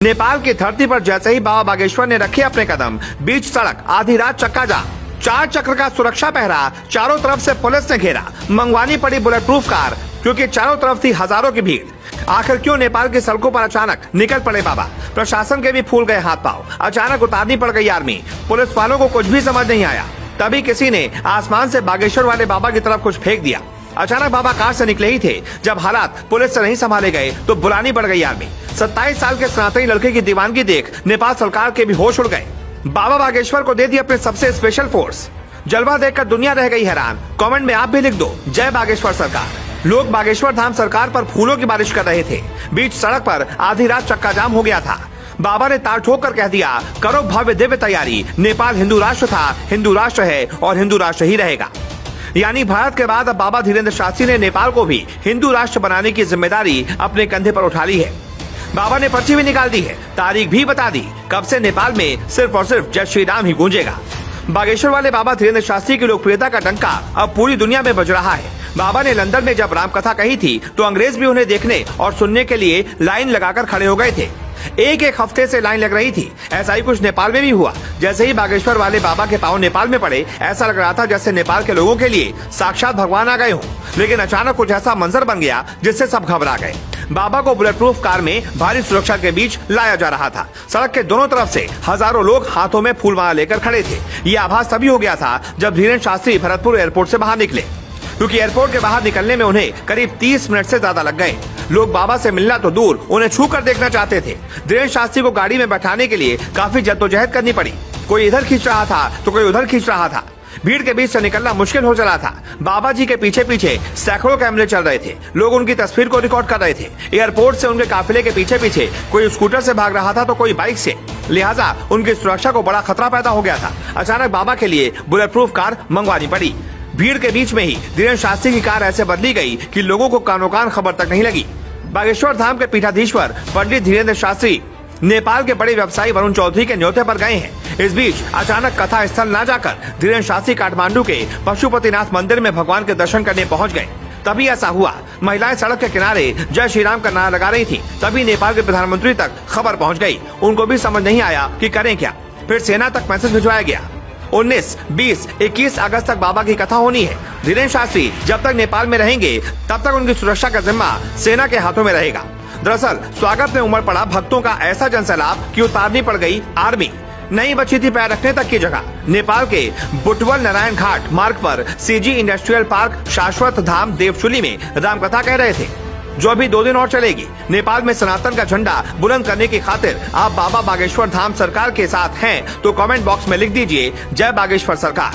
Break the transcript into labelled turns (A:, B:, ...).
A: नेपाल की धरती पर जैसे ही बाबा बागेश्वर ने रखे अपने कदम, बीच सड़क आधी रात चक्का जाम, 4 चक्र का सुरक्षा पहरा, चारों तरफ से पुलिस ने घेरा, मंगवानी पड़ी बुलेट प्रूफ कार क्योंकि चारों तरफ थी हजारों की भीड़। आखिर क्यों नेपाल की सड़कों पर अचानक निकल पड़े बाबा? प्रशासन के भी फूल गए हाथ पांव, अचानक उतारनी पड़ गई आर्मी, पुलिस वालों को कुछ भी समझ नहीं आया। तभी किसी ने आसमान से बागेश्वर वाले बाबा की तरफ कुछ फेंक दिया। अचानक बाबा कार से निकले ही थे, जब हालात पुलिस से नहीं संभाले गए तो बुलानी पड़ गई आर्मी। 27 साल के सनातनी लड़के की दीवानगी देख नेपाल सरकार के भी होश उड़ गए। बाबा बागेश्वर को दे दी अपने सबसे स्पेशल फोर्स। जलवा देखकर दुनिया रह गई हैरान। कमेंट में आप भी लिख दो, जय बागेश्वर सरकार। लोग बागेश्वर धाम सरकार पर फूलों की बारिश कर रहे थे। बीच सड़क पर आधी रात चक्का जाम हो गया था। बाबा ने ताल ठोक कर कह दिया, करो भव्य दिव्य तैयारी, नेपाल हिंदू राष्ट्र था, हिंदू राष्ट्र है और हिंदू राष्ट्र ही रहेगा। यानी भारत के बाद अब बाबा धीरेन्द्र शास्त्री ने नेपाल को भी हिंदू राष्ट्र बनाने की जिम्मेदारी अपने कंधे पर उठा ली है। बाबा ने पर्ची भी निकाल दी है, तारीख भी बता दी, कब से नेपाल में सिर्फ और सिर्फ जय श्री राम ही गूंजेगा। बागेश्वर वाले बाबा धीरेन्द्र शास्त्री की लोकप्रियता का डंका अब पूरी दुनिया में बज रहा है। बाबा ने लंदन में जब रामकथा कही थी तो अंग्रेज भी उन्हें देखने और सुनने के लिए लाइन लगाकर खड़े हो गए थे। एक हफ्ते से लाइन लग रही थी। ऐसा ही कुछ नेपाल में भी हुआ। जैसे ही बागेश्वर वाले बाबा के पांव नेपाल में पड़े, ऐसा लग रहा था जैसे नेपाल के लोगों के लिए साक्षात भगवान आ गए हों। लेकिन अचानक कुछ ऐसा मंजर बन गया जिससे सब घबरा गए। बाबा को बुलेट प्रूफ कार में भारी सुरक्षा के बीच लाया जा रहा था। सड़क के दोनों तरफ से हजारों लोग हाथों में फूलमाला लेकर खड़े थे। ये आभास तभी हो गया था जब धीरेन्द्र शास्त्री भरतपुर एयरपोर्ट से बाहर निकले, क्योंकि एयरपोर्ट के बाहर निकलने में उन्हें करीब 30 मिनट से ज्यादा लग गए। लोग बाबा से मिलना तो दूर, उन्हें छू कर देखना चाहते थे। धीरेन्द्र शास्त्री को गाड़ी में बैठाने के लिए काफी जद्दोजहद करनी पड़ी। कोई इधर खींच रहा था तो कोई उधर खींच रहा था। भीड़ के बीच से निकलना मुश्किल हो चला था। बाबा जी के पीछे पीछे सैकड़ों कैमरे चल रहे थे। लोग उनकी तस्वीर को रिकॉर्ड कर रहे थे। एयरपोर्ट से उनके काफिले के पीछे पीछे कोई स्कूटर से भाग रहा था तो कोई बाइक से। लिहाजा उनकी सुरक्षा को बड़ा खतरा पैदा हो गया था। अचानक बाबा के लिए बुलेट प्रूफ कार मंगवानी पड़ी। भीड़ के बीच में ही धीरेन्द्र शास्त्री की कार ऐसे बदली गई कि लोगों को कानो कान खबर तक नहीं लगी। बागेश्वर धाम के पीठाधीश्वर पंडित धीरेन्द्र शास्त्री नेपाल के बड़े व्यवसायी वरुण चौधरी के न्योते पर गए हैं। इस बीच अचानक कथा स्थल न जाकर धीरेन्द्र शास्त्री काठमांडू के पशुपतिनाथ मंदिर में भगवान के दर्शन करने पहुंच गए। तभी ऐसा हुआ, महिलाएं सड़क के किनारे जय श्री राम का नारा लगा रही थी। तभी नेपाल के प्रधानमंत्री तक खबर पहुंच गई। उनको भी समझ नहीं आया कि करें क्या। फिर सेना तक मैसेज भिजवाया गया। 19, 20, 21 अगस्त तक बाबा की कथा होनी है। धीरेन्द्र शास्त्री जब तक नेपाल में रहेंगे तब तक उनकी सुरक्षा का जिम्मा सेना के हाथों में रहेगा। दरअसल स्वागत में उमड़ पड़ा भक्तों का ऐसा जनसैलाब कि उतारनी पड़ गई आर्मी। नहीं बची थी पैर रखने तक की जगह। नेपाल के बुटवल नारायण घाट मार्ग पर सीजी इंडस्ट्रियल पार्क शाश्वत धाम देवचुली में रामकथा कह रहे थे, जो अभी 2 दिन और चलेगी। नेपाल में सनातन का झंडा बुलंद करने की खातिर आप बाबा बागेश्वर धाम सरकार के साथ हैं तो कमेंट बॉक्स में लिख दीजिए, जय बागेश्वर सरकार।